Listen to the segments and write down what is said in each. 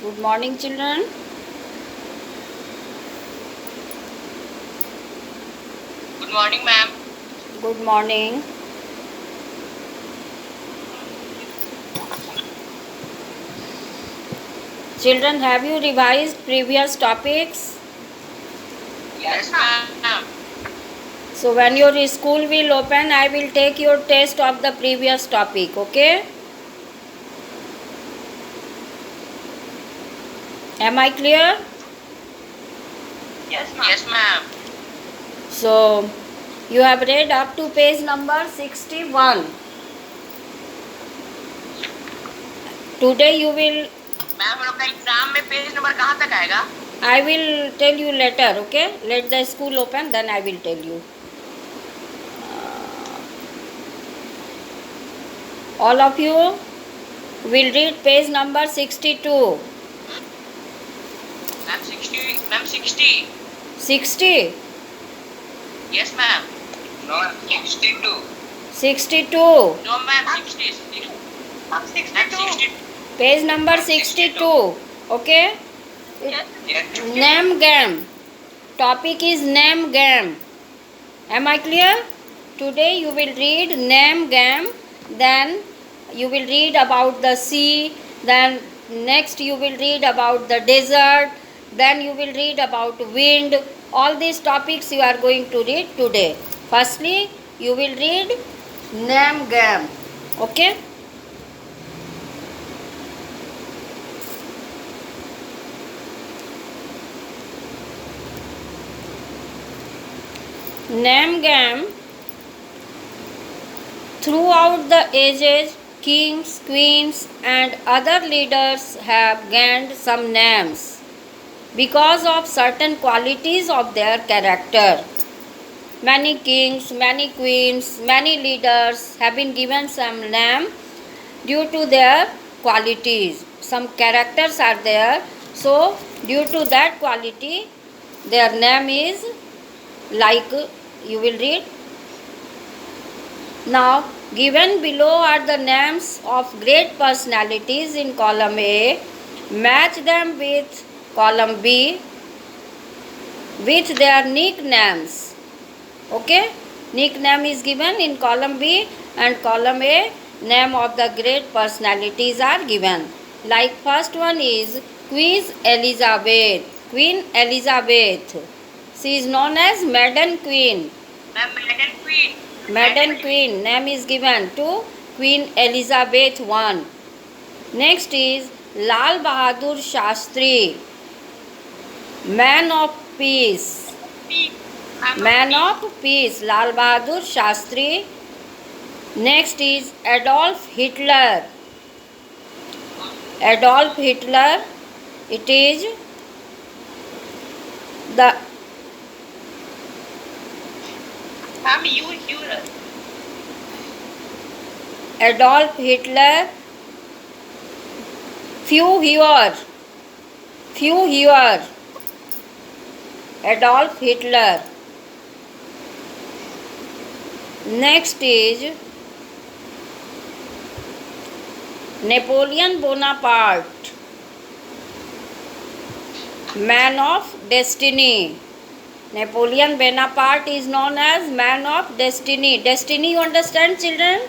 Good morning, children. Good morning, ma'am. Good morning. Children, have you revised previous topics? Yes, ma'am. So, when your school will open, I will take your test of the previous topic, okay? Am I clear? Yes, ma'am. Yes, ma'am. So, you have read up to page number 61. Today you will, ma'am हम लोग का exam में page number कहाँ तक आएगा? I will tell you later, okay? Let the school open, then I will tell you. All of you will read page number 62. Ma'am 60. Ma'am 60. 60? Yes, ma'am. No, 62. 62. No, ma'am 60. Ma'am 62. Page number 62. Okay? Yes. Name game. Topic is name game. Am I clear? Today you will read name game. Then you will read about the sea. Then next you will read about the desert. Then you will read about wind. All these topics you are going to read today. Firstly, you will read name game. Okay? Name game. Throughout the ages, kings, queens, and other leaders have gained some names because of certain qualities of their character. Many kings, many queens, many leaders have been given some name due to their qualities. Some characters are there, so due to that quality, their name is like you will read. Now, given below are the names of great personalities in column A. Match them with column B with their nicknames. Okay? Nickname is given in column B and column A. Name of the great personalities are given. Like first one is Queen Elizabeth. Queen Elizabeth. She is known as Maiden Queen. Ma'am Maiden Queen. Maiden Queen name is given to Queen Elizabeth I. Next is Lal Bahadur Shastri, Man of Peace. Man of Peace, Lal Bahadur Shastri. Next is Adolf Hitler. Adolf Hitler, it is the Adolf Hitler. Few here. Adolf Hitler. Next is Napoleon Bonaparte, Man of Destiny. Napoleon Bonaparte is known as Man of Destiny. Destiny, you understand, children?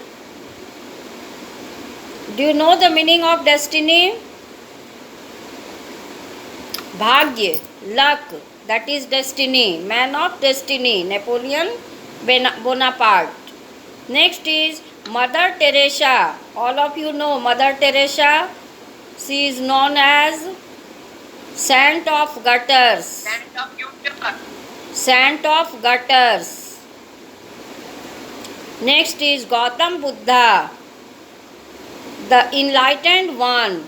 Do you know the meaning of destiny? Bhagya, luck, that is destiny. Man of Destiny, Napoleon Bonaparte. Next is Mother Teresa. All of you know Mother Teresa. She is known as Saint of Gutters. Saint of Gutters. Next is Gautam Buddha, the enlightened one.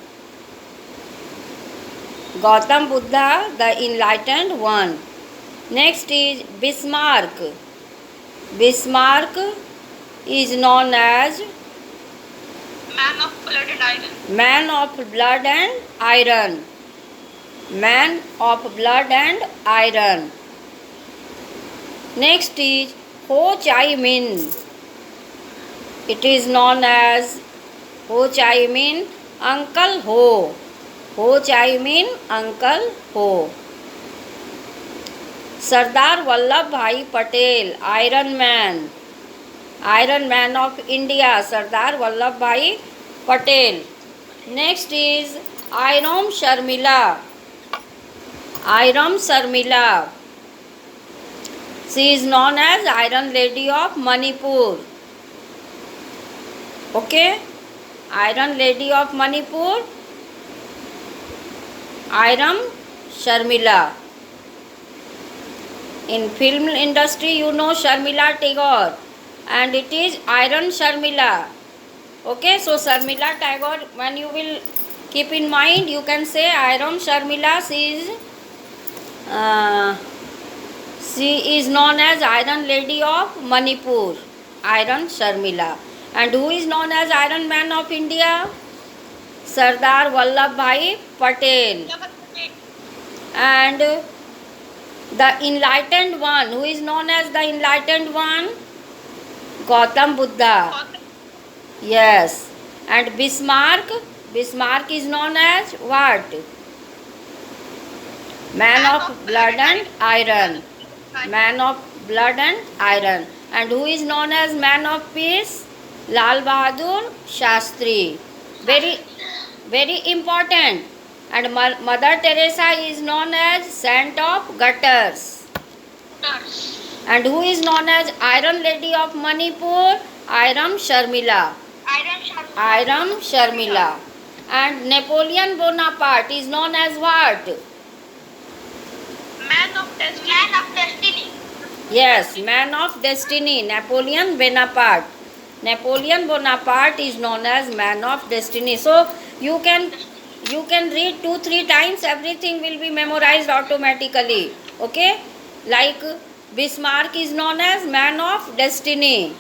Gautam Buddha, the enlightened one. Next is Bismarck. Bismarck is known as Man of Blood and Iron. Man of Blood and Iron. Man of Blood and Iron. Next is Ho Chi Minh. It is known as Ho Chi Minh, Uncle Ho. हो चाई mean uncle हो. सरदार वल्लभ भाई Patel, Iron Man of India, Sardar Vallabhbhai Patel. Next is Iram Sharmila. Iram Sharmila. She is known as Iron Lady of Manipur. Okay? Iron Lady of Manipur, Iram Sharmila. In film industry, you know Sharmila Tagore, and it is Iron Sharmila. Okay, so Sharmila Tagore, when you will keep in mind, you can say Iron Sharmila. She is known as Iron Lady of Manipur, Iron Sharmila. And who is known as Iron Man of India? Sardar Vallabhbhai Patel. And the enlightened one, who is known as the enlightened one? Gautam Buddha. Yes. And Bismarck is known as what? Man of blood and iron. Man of blood and iron. And who is known as man of peace? Lal Bahadur Shastri. Very, very important. And Mother Teresa is known as saint of gutters. And who is known as Iron Lady of Manipur? Iram Sharmila. Iram Sharmila. And Napoleon Bonaparte is known as what? Man of destiny. Yes, man of destiny. Napoleon Bonaparte. Napoleon Bonaparte is known as man of destiny. So you can read 2-3 times, everything will be memorized automatically. Okay, like Bismarck is known as man of destiny,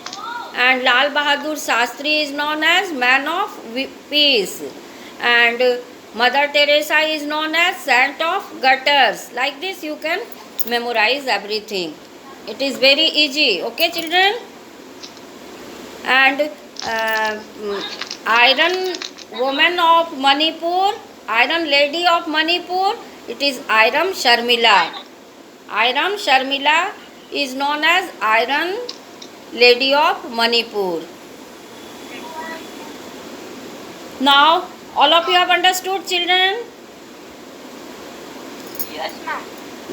and Lal Bahadur Shastri is known as man of peace, and Mother Teresa is known as saint of gutters. Like this you can memorize everything. It is very easy. Okay children. And Iron Woman of Manipur, Iron Lady of Manipur, it is Iram Sharmila. Iram Sharmila is known as Iron Lady of Manipur. Now all of you have understood children? Yes, ma'am.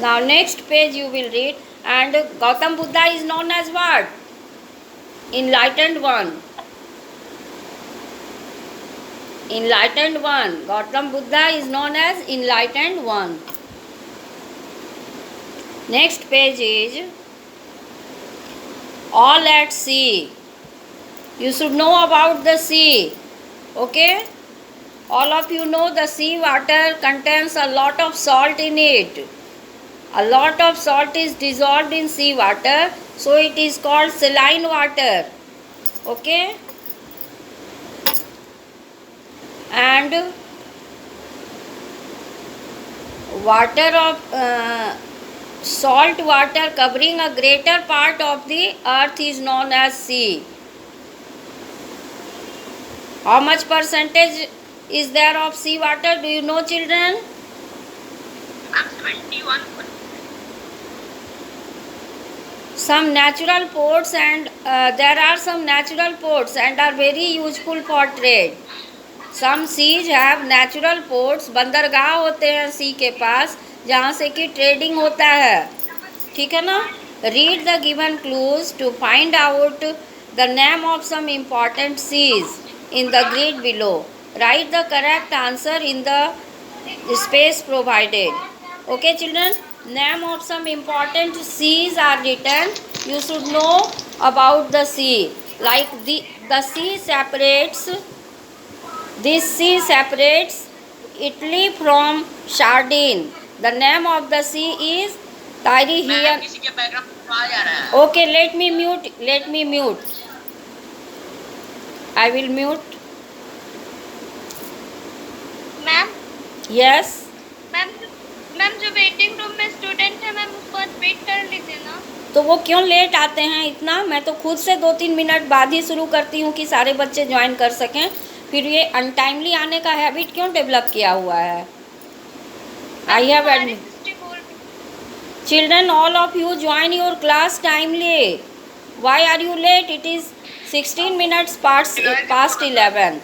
Now next page you will read. And Gautam Buddha is known as what? Enlightened one. Enlightened one. Gautam Buddha is known as enlightened one. Next page is all at sea. You should know about the sea. Okay? All of you know the sea water contains a lot of salt in it. A lot of salt is dissolved in sea water, so it is called saline water. Okay? And water of salt water covering a greater part of the earth is known as sea. How much percentage is there of sea water? Do you know children? I'm 21. Some natural ports and there are some natural ports and are very useful for trade. Some seas have natural ports. बंदरगाह होते हैं सी के पास जहाँ से कि trading होता है. ठीक है ना? Read the given clues to find out the name of some important seas in the grid below. Write the correct answer in the space provided. Okay children? Name of some important seas are written. You should know about the sea. Like the sea separates. This sea separates Italy from Sardine. The name of the sea is Tyrrhenian. Okay, let me mute. I will mute. Ma'am Yes. Ma'am जो waiting room में student है ma'am उसको आज wait कर लीजिए ना. तो वो क्यों लेट आते हैं इतना? मैं तो खुद से 2-3 मिनट बाद ही शुरू करती हूँ कि सारे बच्चे ज्वाइन कर सकें. फिर ये अनटाइमली आने का हैबिट क्यों डेवलप किया हुआ है? I have admit children, all of you join your class timely. Why are you late? It is 16 minutes past 11.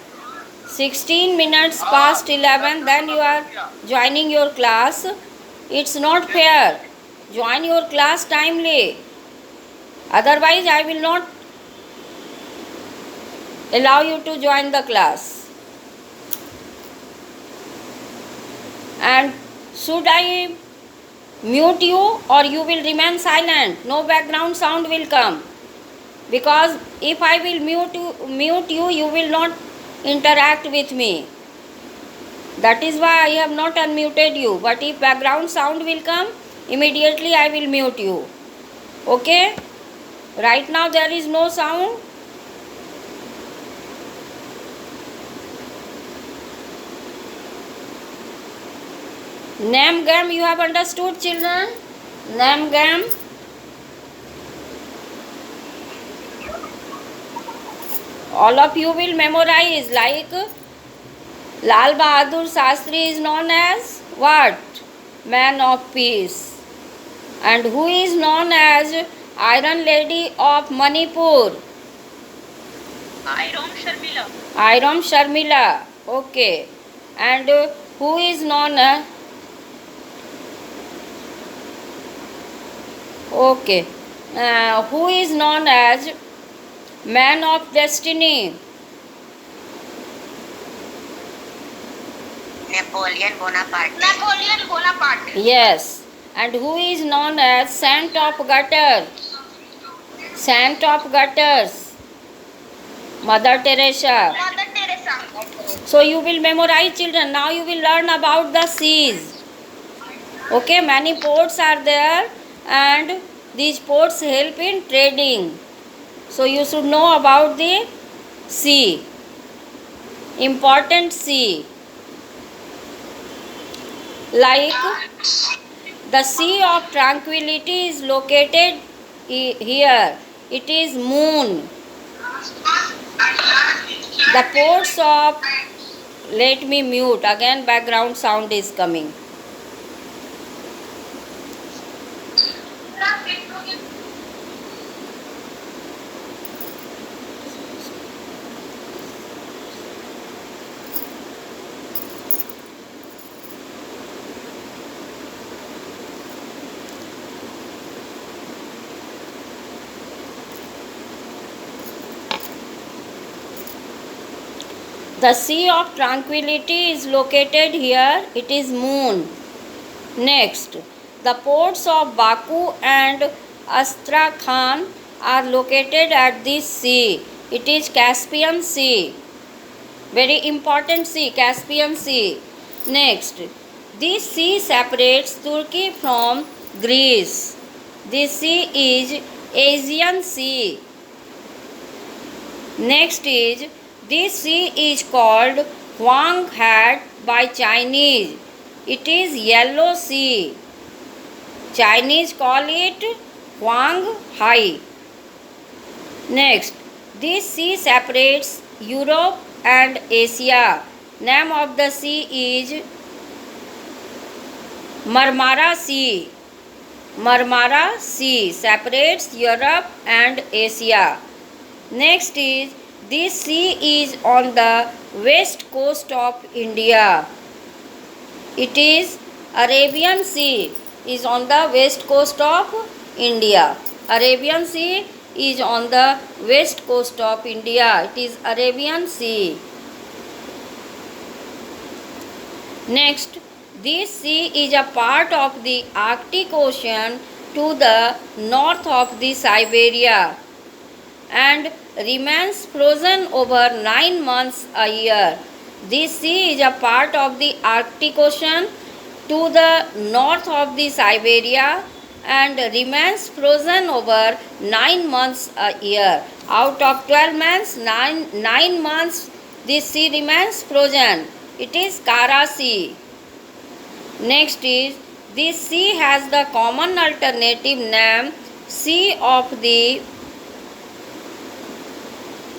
16 minutes past 11, then you are joining your class. It's not fair. Join your class timely. Otherwise, I will not allow you to join the class. And should I mute you, or you will remain silent? No background sound will come, because if I will mute you, you will not interact with me. That is why I have not unmuted you. But if background sound will come, immediately I will mute you. Okay? Right now there is no sound. Name game you have understood, children? Name game. All of you will memorize, like Lal Bahadur Shastri is known as what? Man of Peace. And who is known as Iron Lady of Manipur? Iron Sharmila. Iron Sharmila. Okay. And who is known as? Okay. Who is known as Man of Destiny? Napoleon Bonaparte. Yes. And who is known as Saint of Gutter? Saint of Gutters. Mother Teresa. So you will memorize, children. Now you will learn about the seas. Okay, many ports are there, and these ports help in trading. So you should know about the sea. Important sea. Like the Sea of Tranquility is located here. It is Moon. The ports of, let me mute, again background sound is coming. The Sea of Tranquility is located here. It is Moon. Next, the ports of Baku and Astrakhan are located at this sea. It is Caspian Sea. Very important sea, Caspian Sea. Next, this sea separates Turkey from Greece. This sea is Aegean Sea. Next is, this sea is called Huang Hat by Chinese. It is Yellow Sea. Chinese call it Huang Hai. Next, this sea separates Europe and Asia. Name of the sea is Marmara Sea. Marmara Sea separates Europe and Asia. Next is, this sea is on the west coast of India. It is Arabian Sea is on the west coast of India. Arabian Sea is on the west coast of India. It is Arabian Sea. Next, this sea is a part of the Arctic Ocean to the north of the Siberia and remains frozen over 9 months a year. This sea is a part of the Arctic Ocean to the north of the Siberia and remains frozen over 9 months a year. Out of 12 months, 9 months this sea remains frozen. It is Kara Sea. Next is, this sea has the common alternative name Sea of the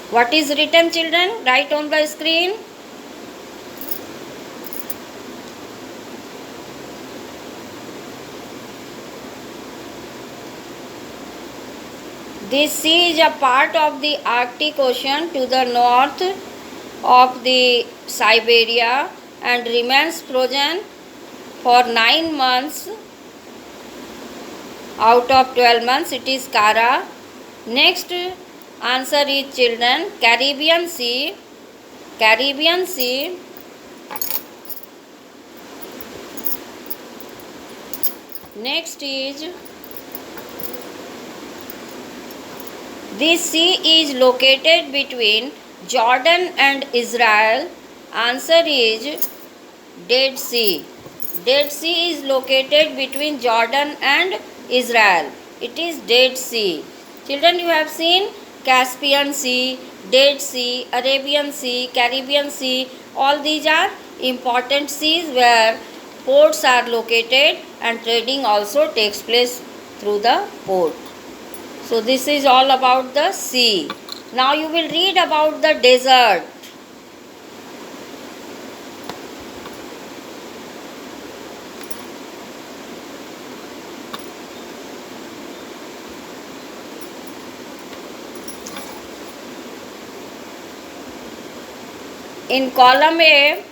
What is written, children? Write on the screen. This sea is a part of the Arctic Ocean to the north of the Siberia and remains frozen for 9 months out of 12 months. It is Kara. Next answer is, children, Caribbean Sea. Caribbean Sea. Next is, this sea is located between Jordan and Israel. Answer is Dead Sea. Dead Sea is located between Jordan and Israel. It is Dead Sea. Children, you have seen Caspian Sea, Dead Sea, Arabian Sea, Caribbean Sea. All these are important seas where ports are located and trading also takes place through the port. So this is all about the sea. Now you will read about the desert. In column A,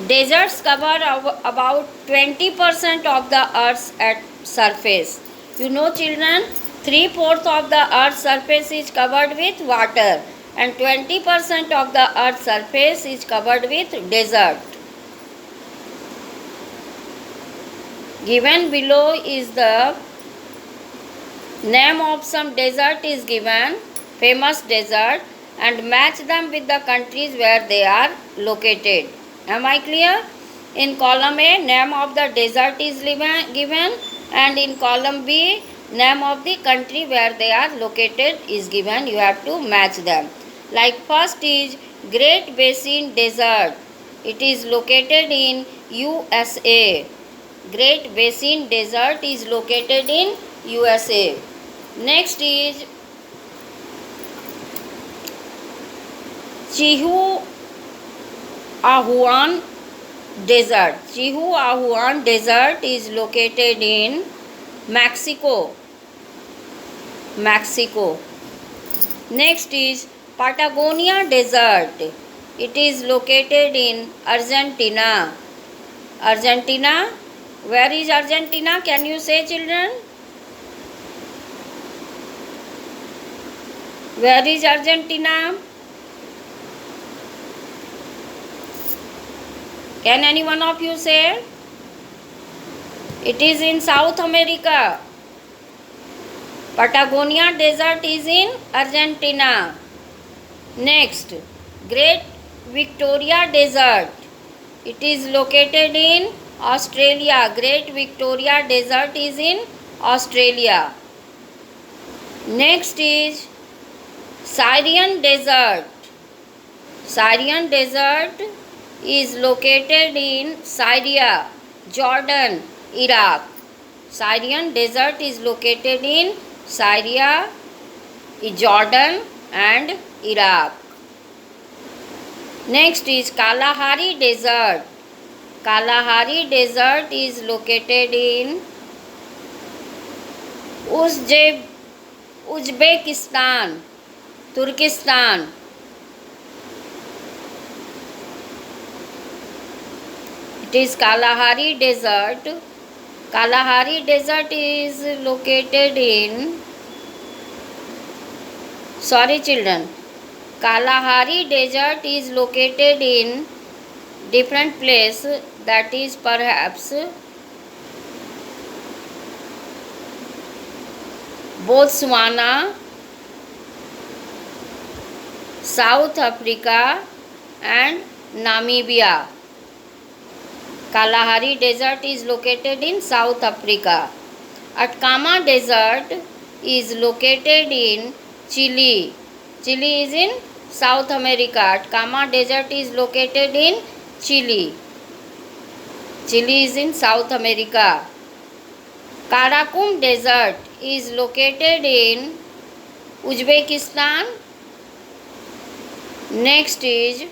deserts cover about 20% of the Earth's at surface. You know, children, 3/4 of the Earth's surface is covered with water and 20% of the Earth's surface is covered with desert. Given below is the name of some desert is given, famous desert, and match them with the countries where they are located. Am I clear? In column A, name of the desert is given, and in column B, name of the country where they are located is given. You have to match them. Like first is Great Basin Desert. It is located in USA. Great Basin Desert is located in USA. Next is Chihuahuan Desert. Chihuahuan Desert is located in Mexico. Next is Patagonia Desert. It is located in Argentina. Where is Argentina? Can you say, children? Where is Argentina? Can any one of you say? It is in South America. Patagonia Desert is in Argentina. Next, Great Victoria Desert. It is located in Australia. Great Victoria Desert is in Australia. Next is Syrian Desert. Syrian Desert is located in Syria, Jordan, Iraq. Syrian Desert is located in Syria, Jordan and Iraq. Next is Kalahari Desert. Kalahari Desert is located in Uzbekistan, Turkestan. It is Kalahari Desert. Kalahari Desert is located in, sorry children, Kalahari Desert is located in different place, that is perhaps Botswana, South Africa and Namibia. Kalahari Desert is located in South Africa. Atacama Desert is located in Chile. Chile is in South America. Atacama Desert is located in Chile. Chile is in South America. Karakum Desert is located in Uzbekistan. Next is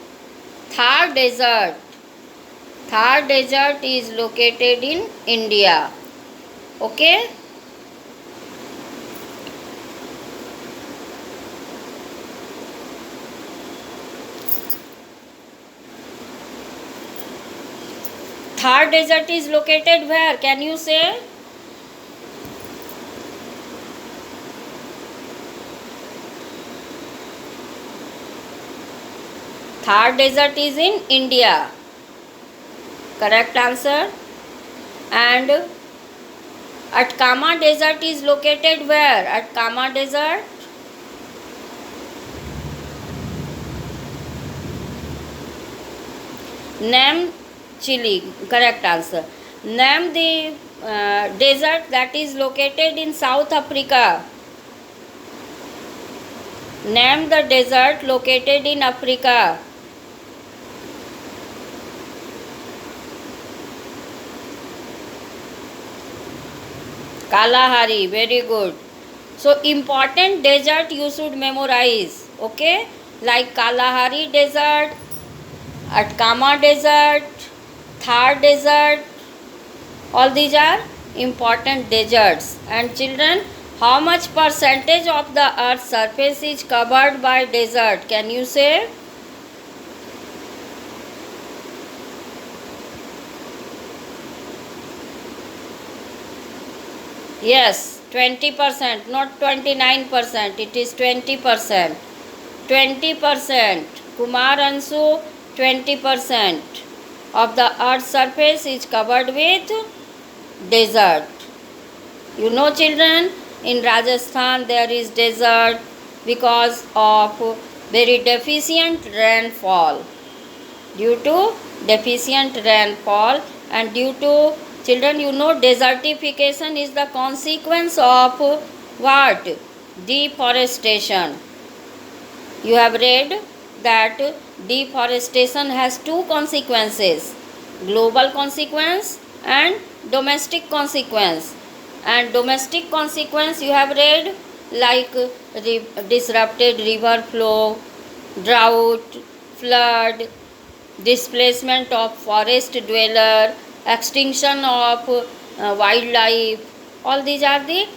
Thar Desert. Thar Desert is located in India. Okay. Thar Desert is located where? Can you say? Thar Desert is in India. Correct answer. And Atacama Desert is located where? Atacama Desert. Name Chile. Correct answer. Name the desert that is located in South Africa. Name the desert located in Africa. Kalahari, very good. So important desert you should memorize, okay? Like Kalahari Desert, Atacama Desert, Thar Desert, all these are important deserts. And children, how much percentage of the earth's surface is covered by desert? Can you say? Yes, 20%, not 29%, it is 20%. 20%. Kumar Ansu, 20% of the earth's surface is covered with desert. You know children, in Rajasthan there is desert because of very deficient rainfall. Due to deficient rainfall and due to, children, you know desertification is the consequence of what? Deforestation. You have read that deforestation has two consequences, global consequence and domestic consequence. And domestic consequence you have read like disrupted river flow, drought, flood, displacement of forest dweller, extinction of wildlife. All these are the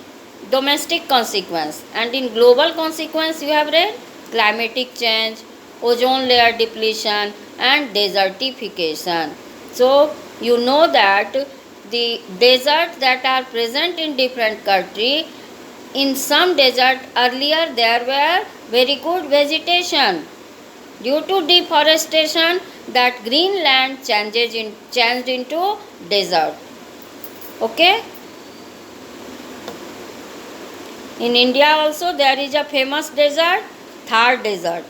domestic consequence. And in global consequence you have read climatic change, ozone layer depletion and desertification. So you know that the deserts that are present in different country, in some desert earlier there were very good vegetation. Due to deforestation, that green land changed into desert. Okay. In India also there is a famous desert, Thar Desert.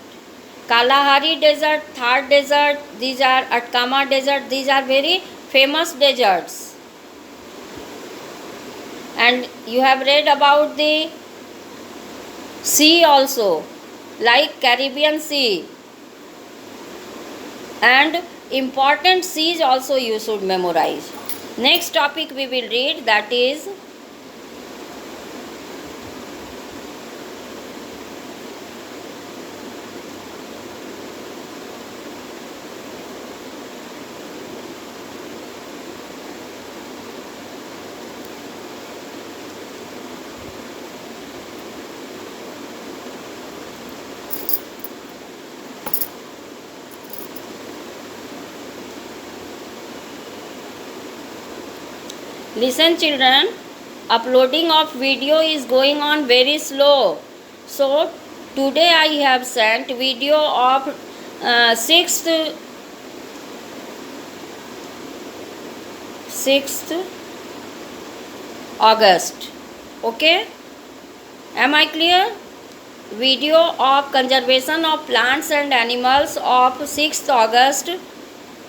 Kalahari Desert, Thar Desert, these are Atacama Desert, these are very famous deserts. And you have read about the sea also, like Caribbean Sea. And important seas also you should memorize. Next topic we will read, that is listen children, uploading of video is going on very slow. So today I have sent video of 6th August. Okay, am I clear? Video of conservation of plants and animals of 6th August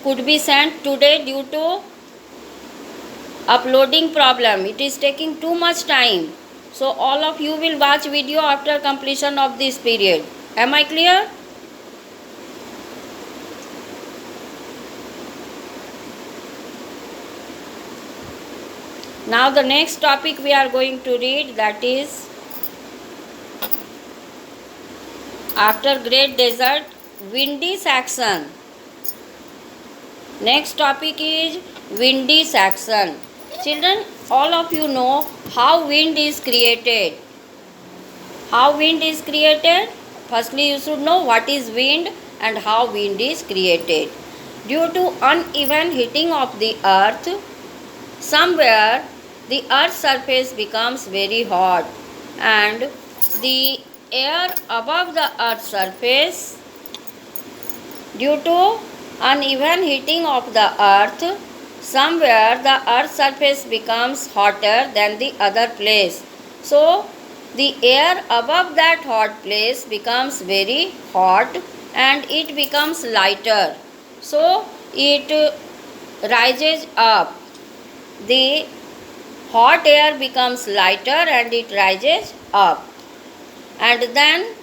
could be sent today due to uploading problem. It is taking too much time. So all of you will watch video after completion of this period. Am I clear? Now the next topic we are going to read, that is After great desert, windy Saxon. Next topic is windy Saxon. Children, all of you know how wind is created. How wind is created? Firstly, you should know what is wind and how wind is created. Due to uneven heating of the earth, somewhere the earth's surface becomes very hot and the air above the earth's surface, due to uneven heating of the earth, somewhere the earth's surface becomes hotter than the other place. So the air above that hot place becomes very hot and it becomes lighter. So it rises up. The hot air becomes lighter and it rises up. And then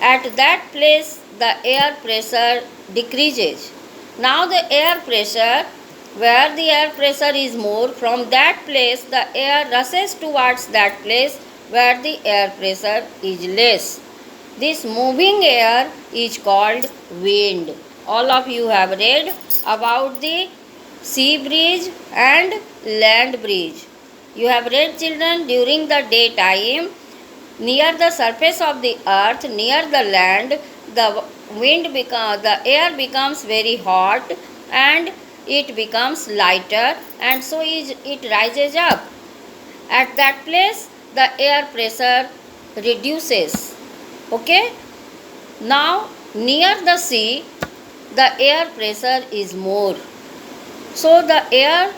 at that place the air pressure decreases. Now the air pressure, where the air pressure is more, from that place the air rushes towards that place where the air pressure is less. This moving air is called wind. All of you have read about the sea breeze and land breeze. You have read, children, during the daytime, near the surface of the earth, near the land, the air becomes very hot and it becomes lighter, and so it rises up. At that place the air pressure reduces. Okay? Now near the sea the air pressure is more. So the air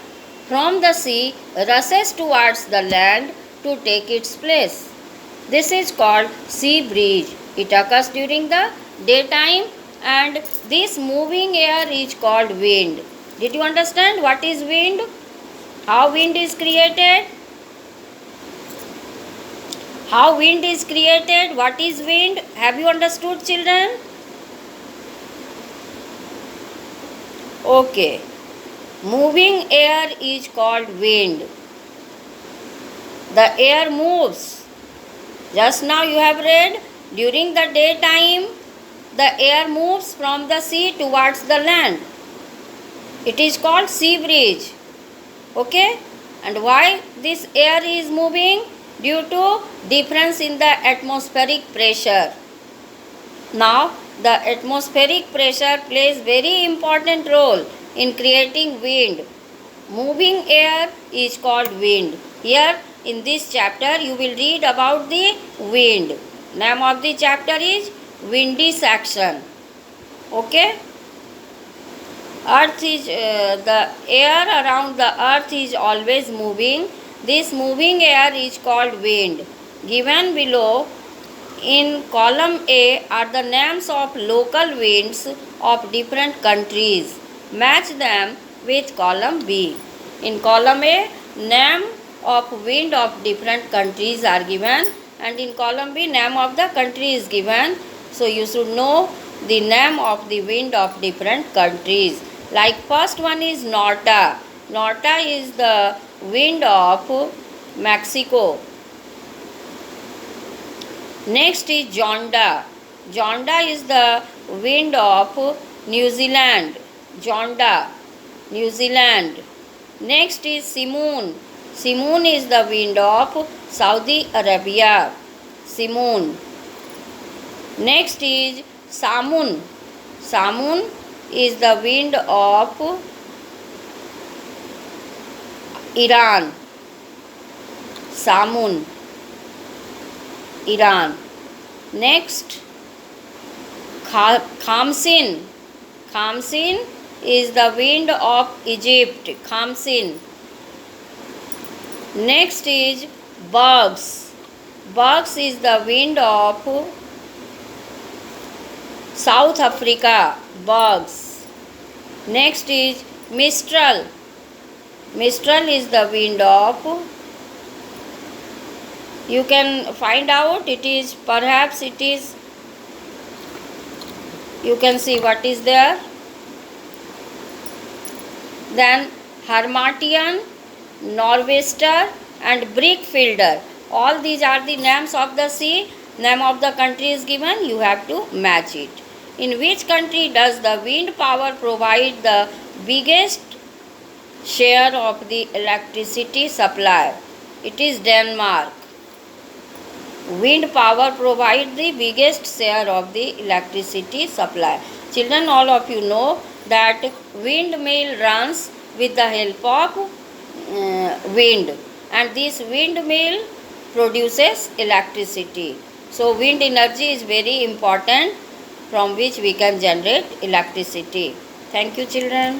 from the sea rushes towards the land to take its place. This is called sea breeze. It occurs during the daytime and this moving air is called wind. Did you understand what is wind? How wind is created? How wind is created? What is wind? Have you understood, children? Okay. Moving air is called wind. The air moves. Just now you have read, during the daytime the air moves from the sea towards the land. It is called sea breeze. Okay? And why this air is moving? Due to difference in the atmospheric pressure. Now the atmospheric pressure plays very important role in creating wind. Moving air is called wind. Here in this chapter you will read about the wind. Name of the chapter is windy Saxon. Okay? Earth is the air around the earth is always moving. This moving air is called wind. Given below in column A are the names of local winds of different countries. Match them with column B. In column A, name of wind of different countries are given, and in column B, name of the country is given. So you should know the name of the wind of different countries. Like first one is Norta. Norta is the wind of Mexico. Next is Jonda. Jonda is the wind of New Zealand. Jonda, New Zealand. Next is Simoon. Simoon is the wind of Saudi Arabia. Simoon. Next is Samun. Samun is the wind of Iran. Samun, Iran. Next, Khamsin. Khamsin is the wind of Egypt. Khamsin. Next is Bugs. Bugs is the wind of South Africa. Bugs. Next is Mistral. Mistral is the wind of, you can find out, it is, perhaps it is, you can see what is there. Then Harmattan, Nor'wester and Brickfielder. All these are the names of the sea Name of the country is given, you have to match it. In which country does the wind power provide the biggest share of the electricity supply? It is Denmark. Wind power provides the biggest share of the electricity supply. Children, all of you know that windmill runs with the help of wind, and this windmill produces electricity. So wind energy is very important, from which we can generate electricity. Thank you, children.